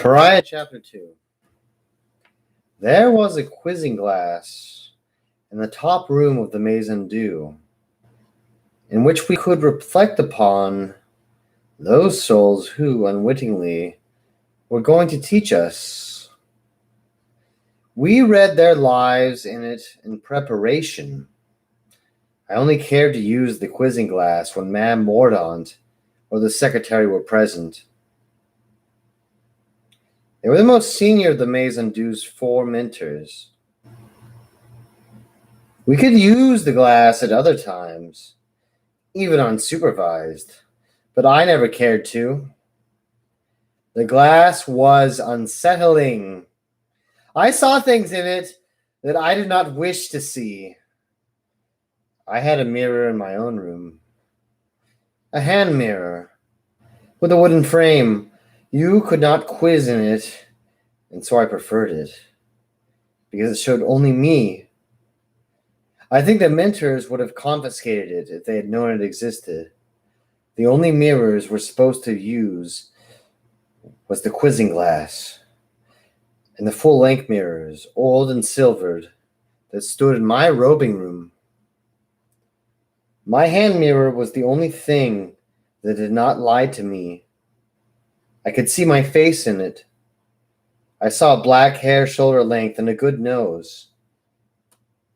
Pariah chapter 2. There was a quizzing glass in the top room of the Maison Dieu, in which we could reflect upon those souls who, unwittingly, were going to teach us. We read their lives in it in preparation. I only cared to use the quizzing glass when Ma'am Mordaunt or the secretary were present. They were the most senior of the Maison Dieu's 4 mentors. We could use the glass at other times, even unsupervised, but I never cared to. The glass was unsettling. I saw things in it that I did not wish to see. I had a mirror in my own room, a hand mirror with a wooden frame. You could not quiz in it, and so I preferred it, because it showed only me. I think the mentors would have confiscated it if they had known it existed. The only mirrors we're supposed to use was the quizzing glass, and the full-length mirrors, old and silvered, that stood in my robing room. My hand mirror was the only thing that did not lie to me. I could see my face in it. I saw black hair shoulder length and a good nose.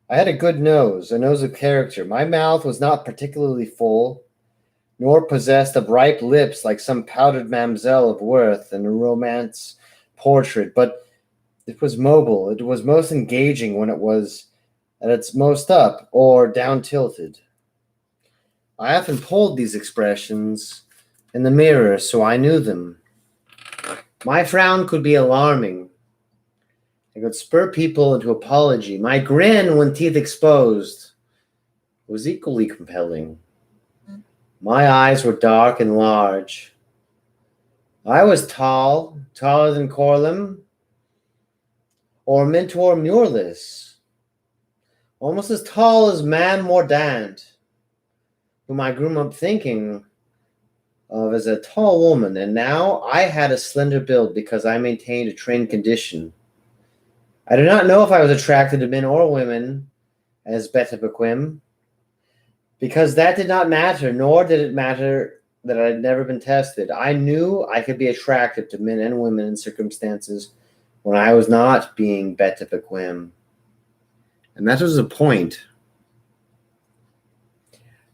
I had a good nose, a nose of character. My mouth was not particularly full, nor possessed of ripe lips like some powdered mamselle of worth in a romance portrait, but it was mobile. It was most engaging when it was at its most up or down tilted. I often pulled these expressions in the mirror, so I knew them. My frown could be alarming. It could spur people into apology. My grin, when teeth exposed, was equally compelling. My eyes were dark and large. I was tall, taller than Corlem, or Mentor Murlis, almost as tall as Ma'am Mordaunt, whom I grew up thinking of as a tall woman, and now I had a slender build because I maintained a trained condition. I do not know if I was attracted to men or women as bete bequem, because that did not matter, nor did it matter that I had never been tested. I knew I could be attracted to men and women in circumstances when I was not being bete bequem, and that was the point.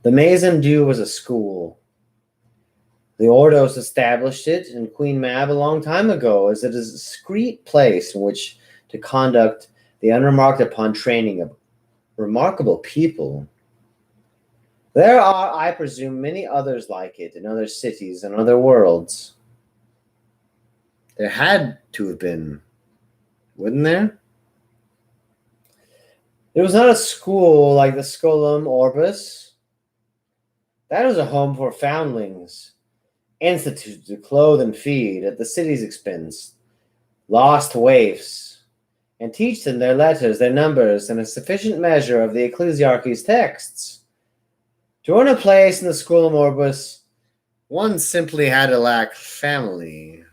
The Maison Dieu was a school. The Ordos established it in Queen Mab a long time ago as a discreet place in which to conduct the unremarked upon training of remarkable people. There are, I presume, many others like it in other cities and other worlds. There had to have been, wouldn't there? It was not a school like the Scolum Orbis. That was a home for foundlings, instituted to clothe and feed at the city's expense, lost waifs, and teach them their letters, their numbers, and a sufficient measure of the ecclesiarchy's texts. To earn a place in the Scolum Orbis, one simply had to lack family.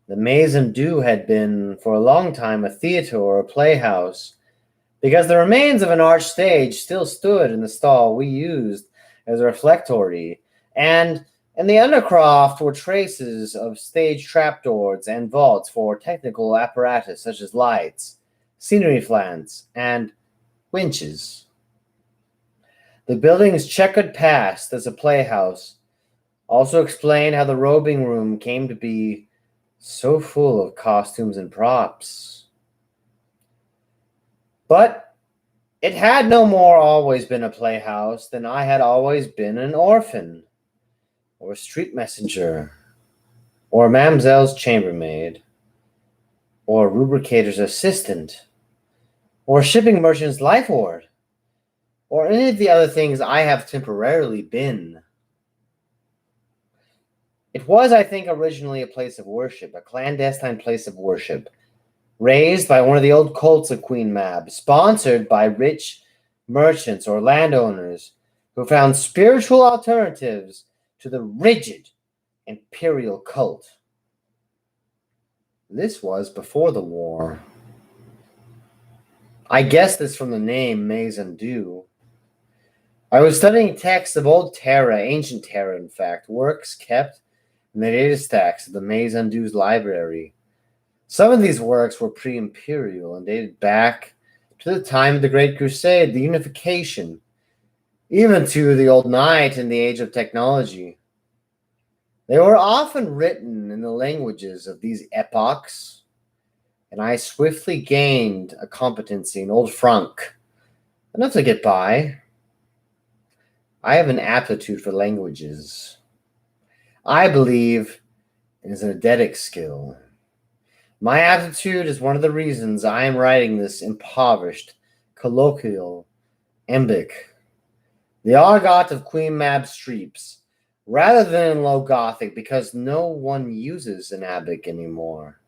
The Maison Dieu had been for a long time a theater or a playhouse, because the remains of an arched stage still stood in the stall we used as a reflectory, and in the undercroft were traces of stage trapdoors and vaults for technical apparatus such as lights, scenery flants, and winches. The building's checkered past as a playhouse also explained how the robing room came to be so full of costumes and props. But it had no more always been a playhouse than I had always been an orphan, or a street messenger, or a mamselle's chambermaid, or a rubricator's assistant, or a shipping merchant's life ward, or any of the other things I have temporarily been. It was, I think, originally a place of worship, a clandestine place of worship, raised by one of the old cults of Queen Mab, sponsored by rich merchants or landowners who found spiritual alternatives to the rigid imperial cult. This was before the war. I guessed this from the name Maison. I was studying texts of old Terra, ancient Terra, in fact, works kept in the data stacks of the Maison's library. Some of these works were pre-imperial and dated back to the time of the Great Crusade, the unification, even to the old knight in the age of technology. They were often written in the languages of these epochs, and I swiftly gained a competency in Old Franc, enough to get by. I have an aptitude for languages. I believe it is an eidetic skill. My aptitude is one of the reasons I am writing this impoverished, colloquial iambic, the argot of Queen Mab Streeps, rather than in Low Gothic, because no one uses an iambic anymore,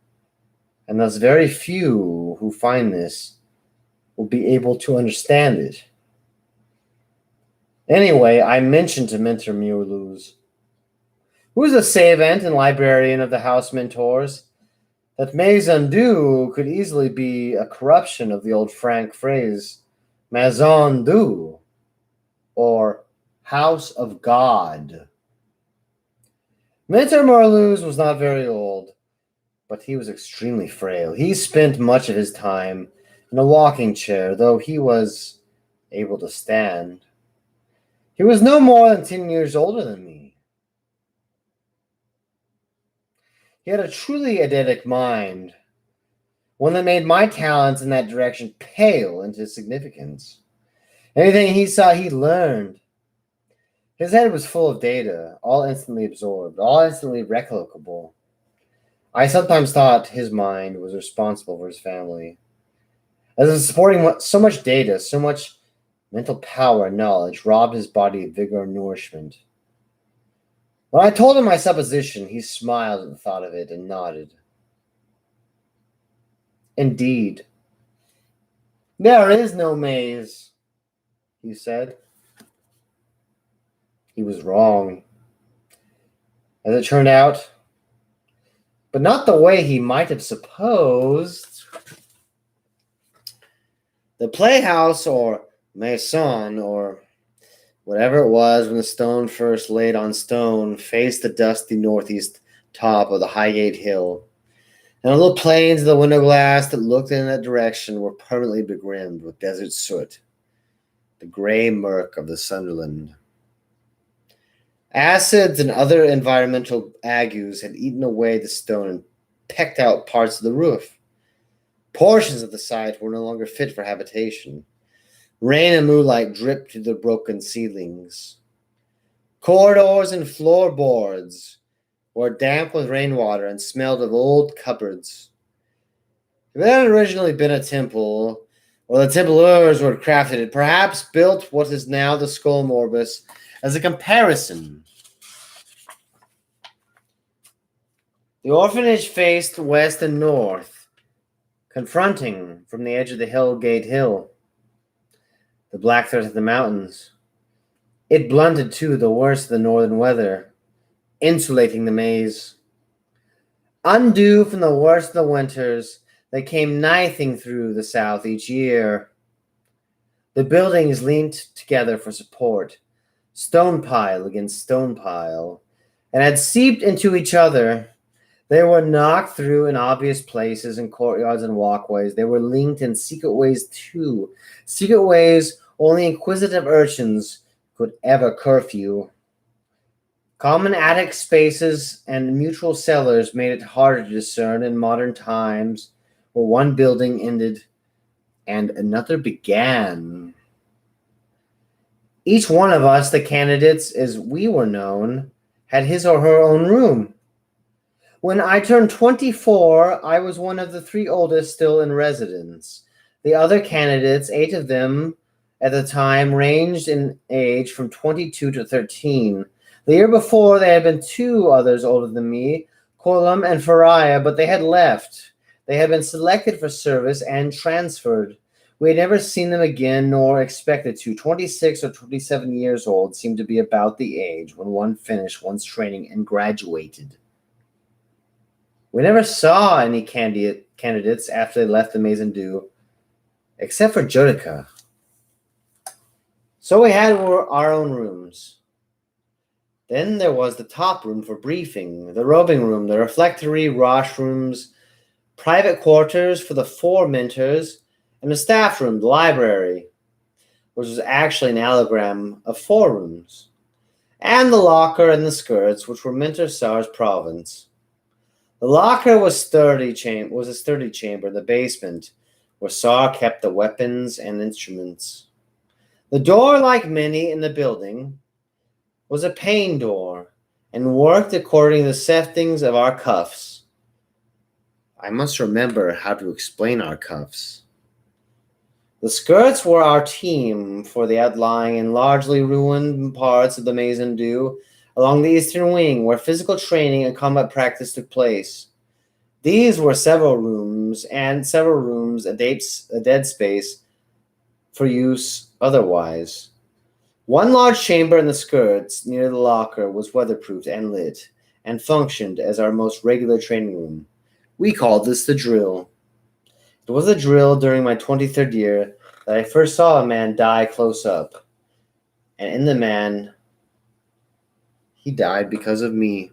and thus very few who find this will be able to understand it. Anyway, I mentioned to Mentor Muluz, who is a savant and librarian of the House Mentors, that Maison could easily be a corruption of the old Franc phrase Maison Dieu, or House of God. Mentor Muluz was not very old, but he was extremely frail. He spent much of his time in a walking chair, though he was able to stand. He was no more than 10 years older than me. He had a truly eidetic mind, one that made my talents in that direction pale into significance. Anything he saw, he learned. His head was full of data, all instantly absorbed, all instantly replicable. I sometimes thought his mind was responsible for his family. As if supporting so much data, so much mental power and knowledge robbed his body of vigor and nourishment. When I told him my supposition, he smiled at the thought of it and nodded. Indeed, there is no maze, he said. He was wrong, as it turned out, but not the way he might have supposed. The playhouse, or maison, or whatever it was when the stone first laid on stone, faced the dusty northeast top of the Highgate Hill, and the little planes of the window glass that looked in that direction were permanently begrimed with desert soot, the gray murk of the Sunderland. Acids and other environmental agues had eaten away the stone and pecked out parts of the roof. Portions of the site were no longer fit for habitation. Rain and moonlight dripped through the broken ceilings. Corridors and floorboards were damp with rainwater and smelled of old cupboards. If it had originally been a temple, or the templars who had crafted it, perhaps built what is now the Skull Morbus as a comparison. The orphanage faced west and north, confronting from the edge of the Hillgate Hill the black threat of the mountains. It blunted, too, the worst of the northern weather, insulating the maze. Undue from the worst of the winters that came knifing through the south each year. The buildings leaned together for support, stone pile against stone pile, and had seeped into each other. They were knocked through in obvious places in courtyards and walkways. They were linked in secret ways, too. Secret ways only inquisitive urchins could ever curfew. Common attic spaces and mutual cellars made it harder to discern in modern times where one building ended and another began. Each one of us, the candidates as we were known, had his or her own room. When I turned 24, I was one of the 3 oldest still in residence. The other candidates, 8 of them at the time, ranged in age from 22 to 13. The year before, there had been 2 others older than me, Colum and Pariah, but they had left. They had been selected for service and transferred. We had never seen them again, nor expected to. 26 or 27 years old seemed to be about the age when one finished one's training and graduated. We never saw any candidates after they left the Maison Dew, except for Judica. So we had our own rooms. Then there was the top room for briefing, the robing room, the refectory, washrooms, private quarters for the 4 mentors, and the staff room, the library, which was actually an allogram of 4 rooms, and the locker and the skirts, which were Mentor Sar's province. The locker was a sturdy chamber in the basement, where Sar kept the weapons and instruments. The door, like many in the building, was a pane door, and worked according to the settings of our cuffs. I must remember how to explain our cuffs. The skirts were our team for the outlying and largely ruined parts of the Maison Dew along the eastern wing, where physical training and combat practice took place. These were several rooms, a dead space for use otherwise. One large chamber in the skirts near the locker was weatherproofed and lit, and functioned as our most regular training room. We called this the drill. It was the drill during my 23rd year that I first saw a man die close up. And in the man, he died because of me.